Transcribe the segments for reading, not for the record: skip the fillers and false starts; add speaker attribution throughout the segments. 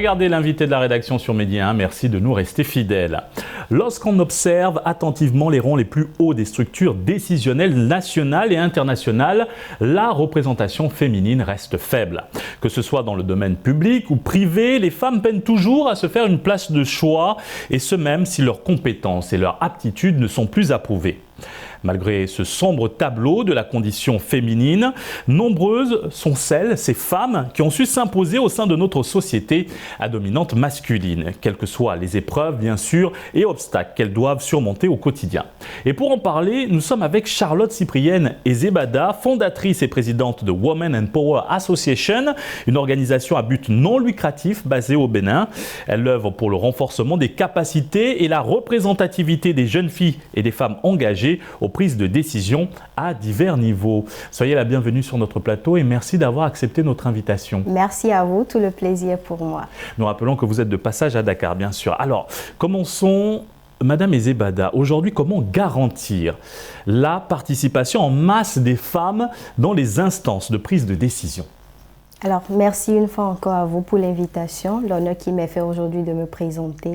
Speaker 1: Regardez l'invité de la rédaction sur Medi 1, merci de nous rester fidèles. Lorsqu'on observe attentivement les rangs les plus hauts des structures décisionnelles nationales et internationales, la représentation féminine reste faible. Que ce soit dans le domaine public ou privé, les femmes peinent toujours à se faire une place de choix, et ce même si leurs compétences et leurs aptitudes ne sont plus approuvées. Malgré ce sombre tableau de la condition féminine, nombreuses sont ces femmes qui ont su s'imposer au sein de notre société à dominante masculine, quelles que soient les épreuves bien sûr et obstacles qu'elles doivent surmonter au quotidien. Et pour en parler, nous sommes avec Charlotte Cyprienne Ezebada, fondatrice et présidente de Women and Power Association, une organisation à but non lucratif basée au Bénin. Elle œuvre pour le renforcement des capacités et la représentativité des jeunes filles et des femmes engagées aux prises de décision à divers niveaux. Soyez la bienvenue sur notre plateau et merci d'avoir accepté notre invitation.
Speaker 2: Merci à vous, tout le plaisir pour moi.
Speaker 1: Nous rappelons que vous êtes de passage à Dakar, bien sûr. Alors, commençons. Madame Ezebada, aujourd'hui, comment garantir la participation en masse des femmes dans les instances de prise de décision ?
Speaker 2: Alors, merci une fois encore à vous pour l'invitation, l'honneur qui m'est fait aujourd'hui de me présenter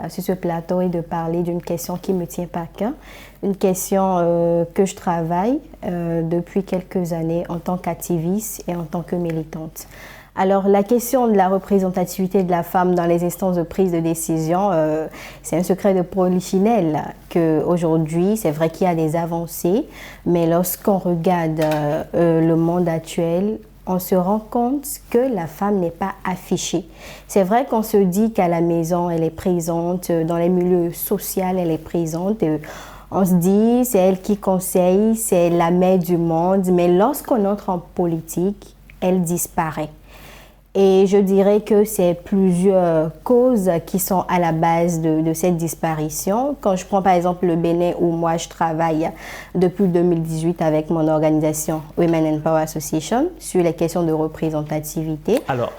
Speaker 2: sur ce plateau et de parler d'une question qui me tient par cœur, une question que je travaille depuis quelques années en tant qu'activiste et en tant que militante. Alors, la question de la représentativité de la femme dans les instances de prise de décision, c'est un secret de polichinelle qu'aujourd'hui, c'est vrai qu'il y a des avancées, mais lorsqu'on regarde le monde actuel, on se rend compte que la femme n'est pas affichée. C'est vrai qu'on se dit qu'à la maison, elle est présente, dans les milieux sociaux, elle est présente. On se dit, c'est elle qui conseille, c'est la mère du monde, mais lorsqu'on entre en politique, elle disparaît. Et je dirais que c'est plusieurs causes qui sont à la base de cette disparition. Quand je prends par exemple le Bénin où moi je travaille depuis 2018 avec mon organisation Women and Power Association sur les questions de représentativité.
Speaker 1: Alors,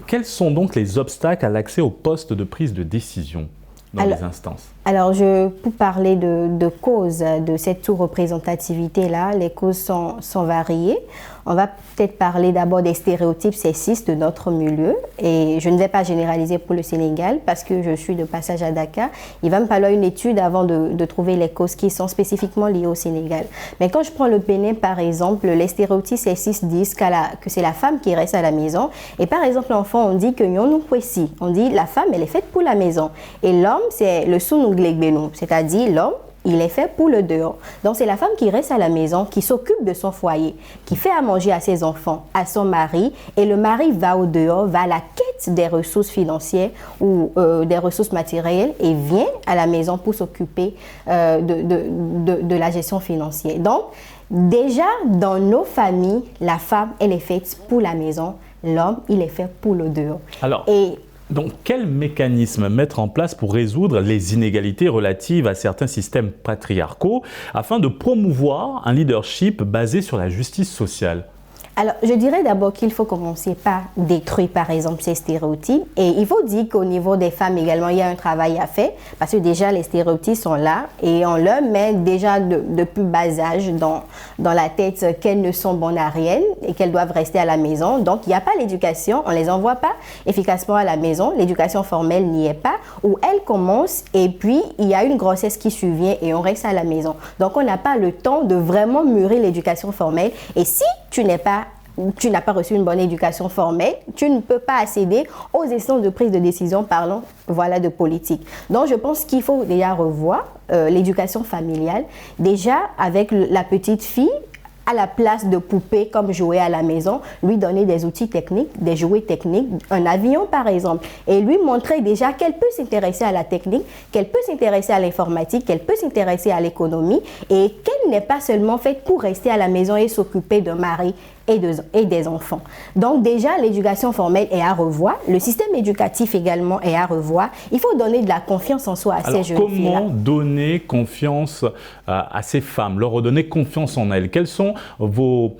Speaker 1: quels sont donc les obstacles à l'accès aux postes de prise de décision dans les instances ?
Speaker 2: Alors, pour parler de causes de cette sous-représentativité-là, les causes sont variées. On va peut-être parler d'abord des stéréotypes sexistes de notre milieu. Et je ne vais pas généraliser pour le Sénégal parce que je suis de passage à Dakar. Il va me falloir une étude avant de trouver les causes qui sont spécifiquement liées au Sénégal. Mais quand je prends le Bénin, par exemple, les stéréotypes sexistes disent que c'est la femme qui reste à la maison. Et par exemple, l'enfant, on dit que on dit la femme, elle est faite pour la maison. Et l'homme, c'est le sous-nouglégbénou, c'est-à-dire l'homme, il est fait pour le dehors. Donc, c'est la femme qui reste à la maison, qui s'occupe de son foyer, qui fait à manger à ses enfants, à son mari. Et le mari va au dehors, va à la quête des ressources financières ou des ressources matérielles et vient à la maison pour s'occuper de la gestion financière. Donc, déjà, dans nos familles, la femme, elle est faite pour la maison. L'homme, il est fait pour le dehors.
Speaker 1: Alors, donc, quel mécanisme mettre en place pour résoudre les inégalités relatives à certains systèmes patriarcaux afin de promouvoir un leadership basé sur la justice sociale ?
Speaker 2: Alors, je dirais d'abord qu'il faut commencer par détruire, par exemple, ces stéréotypes. Et il faut dire qu'au niveau des femmes également, il y a un travail à faire parce que déjà, les stéréotypes sont là et on leur met déjà de plus bas âge dans la tête qu'elles ne sont bonnes à rien et qu'elles doivent rester à la maison. Donc, il n'y a pas l'éducation, on ne les envoie pas efficacement à la maison. L'éducation formelle n'y est pas, où elles commencent et puis il y a une grossesse qui survient et on reste à la maison. Donc, on n'a pas le temps de vraiment mûrir l'éducation formelle. Et si tu n'as pas reçu une bonne éducation formelle, tu ne peux pas accéder aux instances de prise de décision, parlons voilà de politique. Donc je pense qu'il faut déjà revoir l'éducation familiale, déjà avec la petite fille, à la place de poupée comme jouer à la maison, lui donner des outils techniques, des jouets techniques, un avion par exemple, et lui montrer déjà qu'elle peut s'intéresser à la technique, qu'elle peut s'intéresser à l'informatique, qu'elle peut s'intéresser à l'économie et qu'elle n'est pas seulement faite pour rester à la maison et s'occuper d'un mari et des enfants. Donc déjà, l'éducation formelle est à revoir, le système éducatif également est à revoir. Il faut donner de la confiance en soi à ces jeunes filles-là.
Speaker 1: Comment donner confiance à ces femmes, leur redonner confiance en elles? Quelles sont vos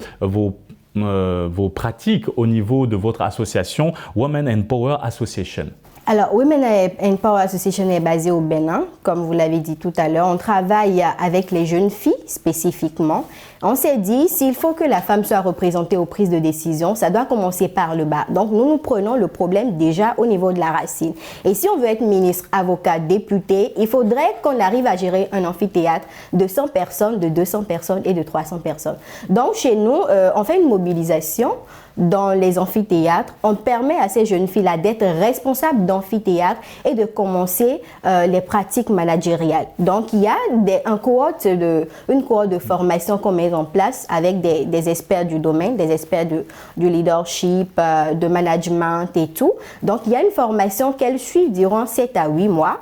Speaker 1: pratiques au niveau de votre association Women and Power Association?
Speaker 2: Alors, Women Empower Association est basée au Bénin, comme vous l'avez dit tout à l'heure. On travaille avec les jeunes filles spécifiquement. On s'est dit, s'il faut que la femme soit représentée aux prises de décision, ça doit commencer par le bas. Donc, nous prenons le problème déjà au niveau de la racine. Et si on veut être ministre, avocat, député, il faudrait qu'on arrive à gérer un amphithéâtre de 100 personnes, de 200 personnes et de 300 personnes. Donc, chez nous, on fait une mobilisation dans les amphithéâtres. On permet à ces jeunes filles-là d'être responsables d'amphithéâtres et de commencer les pratiques managériales. Donc, il y a une cohorte de formation qu'on met en place avec des experts du domaine, des experts du leadership, de management et tout. Donc, il y a une formation qu'elles suivent durant 7 à 8 mois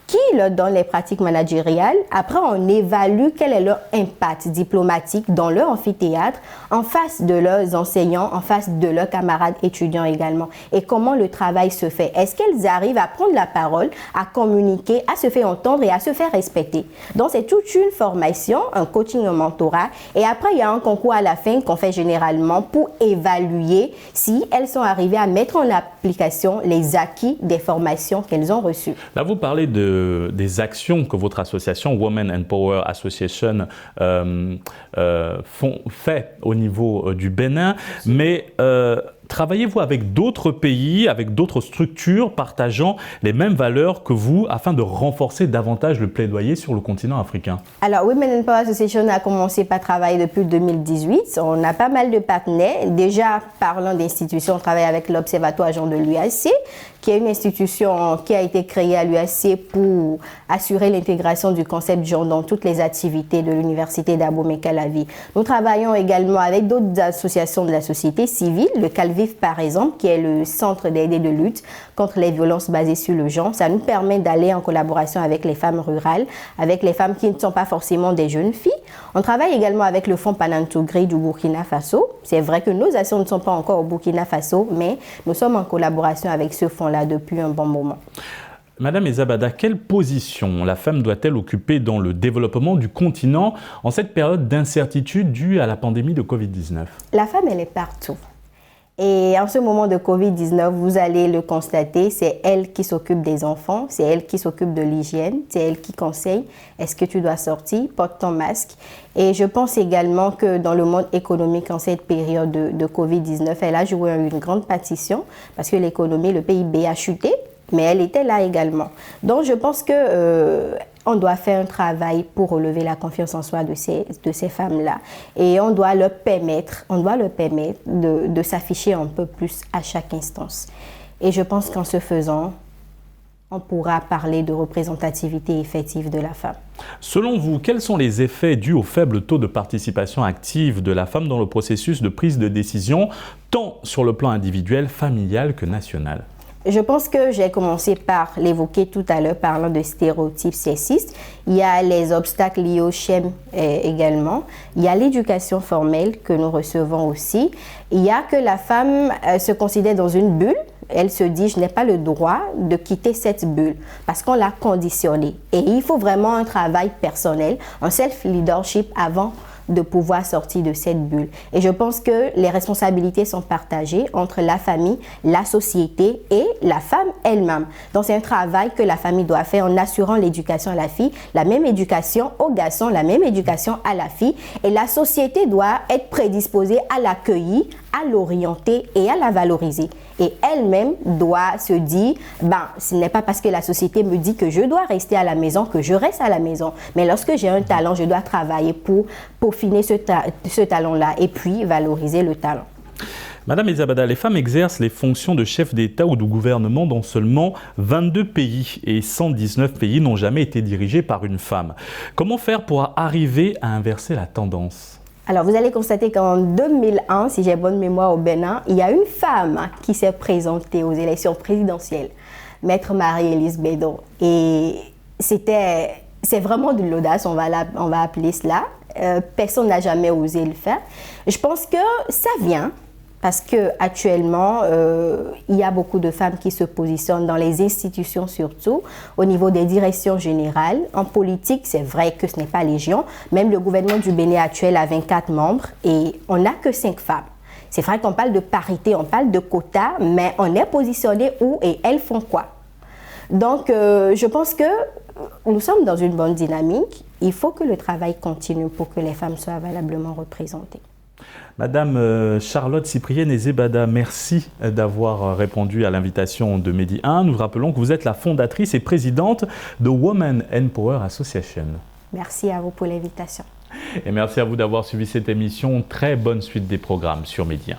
Speaker 2: qui leur donne les pratiques managériales. Après, on évalue quel est leur impact diplomatique dans leur amphithéâtre, en face de leurs enseignants, en face de leurs camarades étudiants également. Et comment le travail se fait. Est-ce qu'elles arrivent à prendre la parole, à communiquer, à se faire entendre et à se faire respecter? Donc, c'est toute une formation, un coaching, un mentorat. Et après, il y a un concours à la fin qu'on fait généralement pour évaluer si elles sont arrivées à mettre en application les acquis des formations qu'elles ont reçues.
Speaker 1: Là, vous parlez des actions que votre association, Women Empower Association, fait au niveau du Bénin, mais travaillez-vous avec d'autres pays, avec d'autres structures partageant les mêmes valeurs que vous afin de renforcer davantage le plaidoyer sur le continent africain? Alors,
Speaker 2: Women Empower Association a commencé par travailler depuis 2018. On a pas mal de partenaires. Déjà, parlant d'institutions, on travaille avec l'Observatoire Genre de l'UAC, qui est une institution qui a été créée à l'UAC pour assurer l'intégration du concept genre dans toutes les activités de l'Université d'Abomey-Calavi. Nous travaillons également avec d'autres associations de la société civile, le Calvif par exemple, qui est le centre d'aide et de lutte contre les violences basées sur le genre. Ça nous permet d'aller en collaboration avec les femmes rurales, avec les femmes qui ne sont pas forcément des jeunes filles. On travaille également avec le Fonds Panantougré du Burkina Faso. C'est vrai que nos actions ne sont pas encore au Burkina Faso, mais nous sommes en collaboration avec ce fonds-là depuis un bon moment.
Speaker 1: Madame Ezabada, quelle position la femme doit-elle occuper dans le développement du continent en cette période d'incertitude due à la pandémie de Covid-19?
Speaker 2: La femme, elle est partout. Et en ce moment de Covid-19, vous allez le constater, c'est elle qui s'occupe des enfants, c'est elle qui s'occupe de l'hygiène, c'est elle qui conseille, est-ce que tu dois sortir, porte ton masque. Et je pense également que dans le monde économique, en cette période de Covid-19, elle a joué une grande partition parce que l'économie, le PIB a chuté, mais elle était là également. Donc je pense que on doit faire un travail pour relever la confiance en soi de ces femmes-là. Et on doit leur permettre de s'afficher un peu plus à chaque instance. Et je pense qu'en ce faisant, on pourra parler de représentativité effective de la femme.
Speaker 1: Selon vous, quels sont les effets dus au faible taux de participation active de la femme dans le processus de prise de décision, tant sur le plan individuel, familial que national ?
Speaker 2: Je pense que j'ai commencé par l'évoquer tout à l'heure, parlant de stéréotypes sexistes. Il y a les obstacles liés au SHEM également. Il y a l'éducation formelle que nous recevons aussi. Il y a que la femme se considère dans une bulle. Elle se dit, je n'ai pas le droit de quitter cette bulle parce qu'on l'a conditionnée. Et il faut vraiment un travail personnel, un self-leadership avant de pouvoir sortir de cette bulle. Et je pense que les responsabilités sont partagées entre la famille, la société et la femme elle-même. Donc c'est un travail que la famille doit faire en assurant l'éducation à la fille, la même éducation au garçon, la même éducation à la fille. Et la société doit être prédisposée à l'accueillir, à l'orienter et à la valoriser. Et elle-même doit se dire, ce n'est pas parce que la société me dit que je dois rester à la maison que je reste à la maison. Mais lorsque j'ai un talent, je dois travailler pour peaufiner ce talent-là et puis valoriser le talent.
Speaker 1: Madame Ezabada, les femmes exercent les fonctions de chef d'État ou de gouvernement dans seulement 22 pays et 119 pays n'ont jamais été dirigés par une femme. Comment faire pour arriver à inverser la tendance ?
Speaker 2: Alors, vous allez constater qu'en 2001, si j'ai bonne mémoire au Bénin, il y a une femme qui s'est présentée aux élections présidentielles, Maître Marie-Élise Bédon. Et c'est vraiment de l'audace, on va appeler cela. Personne n'a jamais osé le faire. Je pense que ça vient parce qu'actuellement, il y a beaucoup de femmes qui se positionnent dans les institutions surtout, au niveau des directions générales. En politique, c'est vrai que ce n'est pas légion. Même le gouvernement du Bénin actuel a 24 membres et on n'a que 5 femmes. C'est vrai qu'on parle de parité, on parle de quotas, mais on est positionné où et elles font quoi? Donc, je pense que nous sommes dans une bonne dynamique. Il faut que le travail continue pour que les femmes soient valablement représentées.
Speaker 1: Madame Charlotte Cyprienne Ezebada, merci d'avoir répondu à l'invitation de Medi 1. Nous rappelons que vous êtes la fondatrice et présidente de Women in Power Association.
Speaker 2: Merci à vous pour l'invitation.
Speaker 1: Et merci à vous d'avoir suivi cette émission. Très bonne suite des programmes sur Medi 1.